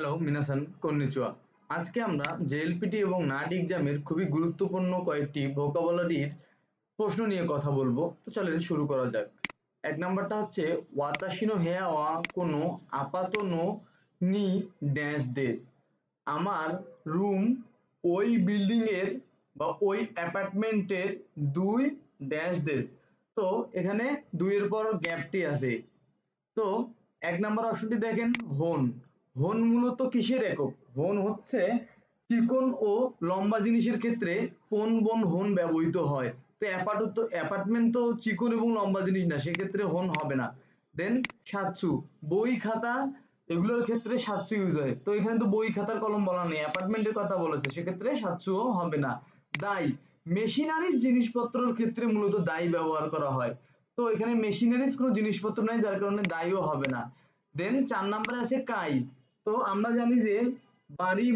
Hello মিনাসান কন্নিচুয়া। আজকে আমরা JLPT এবং নাট এক্সামের খুবই গুরুত্বপূর্ণ কয়েকটি ভোকাবুলারির প্রশ্ন নিয়ে কথা বলবো। তো চলেন শুরু করা যাক। এক নাম্বারটা হচ্ছে ওয়াতাশি নো হেয়া ওয়া কোনো আপাত নো নি ড্যাশ দেশ। আমার রুম ওই বিল্ডিং এর বা ওই অ্যাপার্টমেন্টের দুই ড্যাশ দেশ। তো এখানে দুইয়ের পর গ্যাপটি আছে। তো এক নাম্বার অপশনটি দেখেন হোন। হোন মূলত কিসের একক? হোন হচ্ছে চিকন ও লম্বা জিনিসের ক্ষেত্রে পোন বন হোন ব্যবহৃত হয়। তো অ্যাপার্টমেন্ট তো চিকন এবং লম্বা জিনিস না, সেক্ষেত্রে হোন হবে না। দেন সাতসু, বই খাতা এগুলোর ক্ষেত্রে সাতসু ইউজ হয়। তো এখানে তো বই খাতার কলম বলা নেই, অ্যাপার্টমেন্টের কথা বলেছে, সেক্ষেত্রে সাতসুও হবে না। দাই, মেশিনারিজ জিনিসপত্রের ক্ষেত্রে মূলত দাই ব্যবহার করা হয়। তো এখানে মেশিনারিজ কোনো জিনিসপত্র নাই, যার কারণে দায়ও হবে না। দেন 4 নম্বরে আছে কাই। তো আমরা জানি যে বাড়ি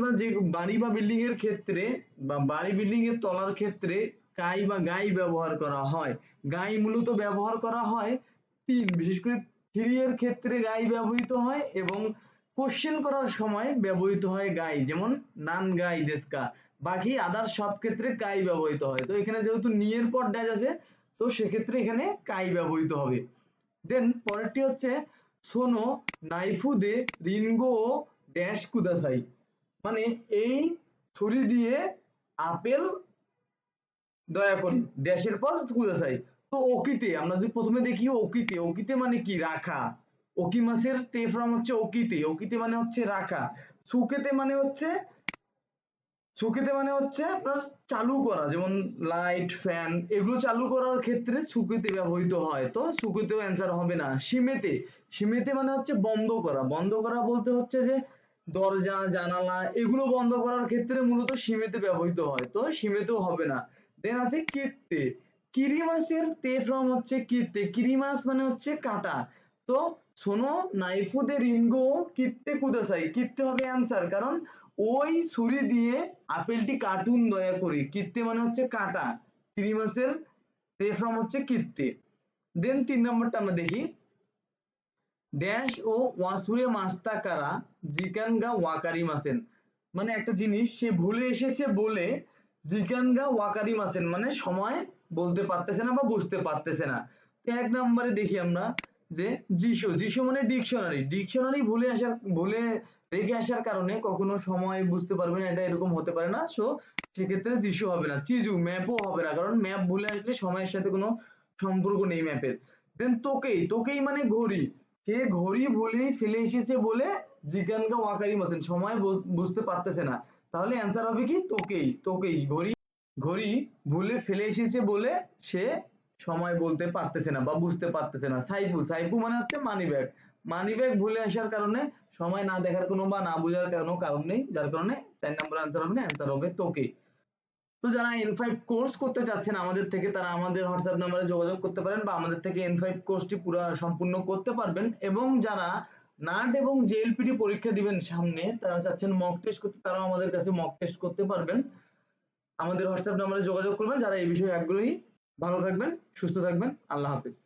বা বিল্ডিং এর ক্ষেত্রে বা বাড়ি বিল্ডিং এর তলার ক্ষেত্রে কাই বা গাই ব্যবহার করা হয়। গাই মূলত ব্যবহার করা হয় বিশেষ করে 3 এর ক্ষেত্রে গাই ব্যবহৃত হয় এবং কোশ্চেন করার সময় ব্যবহৃত হয় গাই, যেমন নান গাই দেশকা। বাকি আদার্স সব ক্ষেত্রে কাই ব্যবহৃত হয়। তো এখানে যেহেতু নিয়ের পর ড্যাশ আছে, তো সেক্ষেত্রে এখানে কাই ব্যবহৃত হবে। দেন পরেরটি হচ্ছে সোনো নাইফু দে রিনগো ও ড্যাশ কুদাসাই। মানে এই ছুরি দিয়ে আপেল দয়া করে ড্যাশের পর কুদাসাই। তো ওকিতে আমরা যদি প্রথমে দেখি ওকিতে, ওকিতে মানে কি? রাখা। ওকি মাসের তে ফর্ম হচ্ছে ওকিতে, ওকিতে মানে হচ্ছে রাখা। সুকেতে মানে হচ্ছে সুকেতে মানে হচ্ছে আপনার চালু করা, যেমন লাইট ফ্যান এগুলো চালু করার ক্ষেত্রে সুকেতে ব্যবহৃত হয়। তো সুকেতেও অ্যান্সার হবে না। সীমেতে, সীমেতে মানে হচ্ছে বন্ধ করা। বন্ধ করা বলতে হচ্ছে যে দরজা জানালা এগুলো বন্ধ করার ক্ষেত্রে মূলত সীমেতে ব্যবহৃত হয়। তো সীমেতেও হবে না। দেন আছে কীর্তে। কিরিমাসের তে ফর্ম হচ্ছে কীর্তে, কিরিমাস মানে হচ্ছে কাটা। তো শোনো নাইফুদে রিঙ্গো কীর্তে কুদাসাই, কীর্তে হবে অ্যান্সার, কারণ ওই ছুরি দিয়ে আপেলটি কাটুন দয়া করে। কীর্তে মানে হচ্ছে কাটা, কিরিমাসের তে ফর্ম হচ্ছে কীর্তে। দেন 3 নম্বরটা আমরা দেখি ড্যাশ ও ওয়াসুরে মাস্তাকারা জিকানগা ওয়াকারি মাসেন। মানে একটা জিনিস সে ভুলে এসেছে বলে জিকানগা ওয়াকারি মাসেন মানে সময় বলতে পারতেছে না বা বুঝতে পারতেছে না। তো 1 নম্বরে দেখি আমরা যে যিশু, যিশু মানে ডিকশনারি। ডিকশনারি ভুলে রেখে আসার কারণে কখনো সময় বুঝতে পারবে না, এটা এরকম হতে পারে না। সো সেক্ষেত্রে যিশু হবে না। চিজু, ম্যাপও হবে না, কারণ ম্যাপ ভুলে আসলে সময়ের সাথে কোনো সম্পর্ক নেই ম্যাপের। দেন তোকেই, তোকেই মানে ঘড়ি। সে ঘড়ি ভুলেই ফেলে এসেছে বলে জিজ্ঞানগা ওয়াকারি মাসেন সময় বুঝতে পারতেছে না। তাহলে অ্যান্সার হবে কি? তোকেই, তোকেই ঘড়ি, ঘড়ি ভুলে ফেলে এসেছে বলে সে সময় বলতে পারতেছে না বা বুঝতে পারতেছে না। সাইফু, সাইফু মানে হচ্ছে মানি ব্যাগ। মানি ব্যাগ ভুলে আসার কারণে সময় না দেখার কোনো বা না বোঝার কোনো কারণ নেই, যার কারণে 4 নম্বর আনসার হবে না, অ্যান্সার হবে তোকেই। তো যারা N5 কোর্স করতে চাচ্ছেন আমাদের থেকে, তারা আমাদের হোয়াটসঅ্যাপ নাম্বারে যোগাযোগ করতে পারেন বা আমাদের থেকে N5 কোর্সটি পুরো সম্পূর্ণ করতে পারবেন। এবং যারা নাট এবং জেএলপিটি পরীক্ষা দিবেন সামনে, তারা চাচ্ছেন মক টেস্ট করতে, তারাও আমাদের কাছে মক টেস্ট করতে পারবেন। আমাদের হোয়াটসঅ্যাপ নাম্বারে যোগাযোগ করবেন যারা এই বিষয়ে আগ্রহী। ভালো থাকবেন, সুস্থ থাকবেন, আল্লাহ হাফেজ।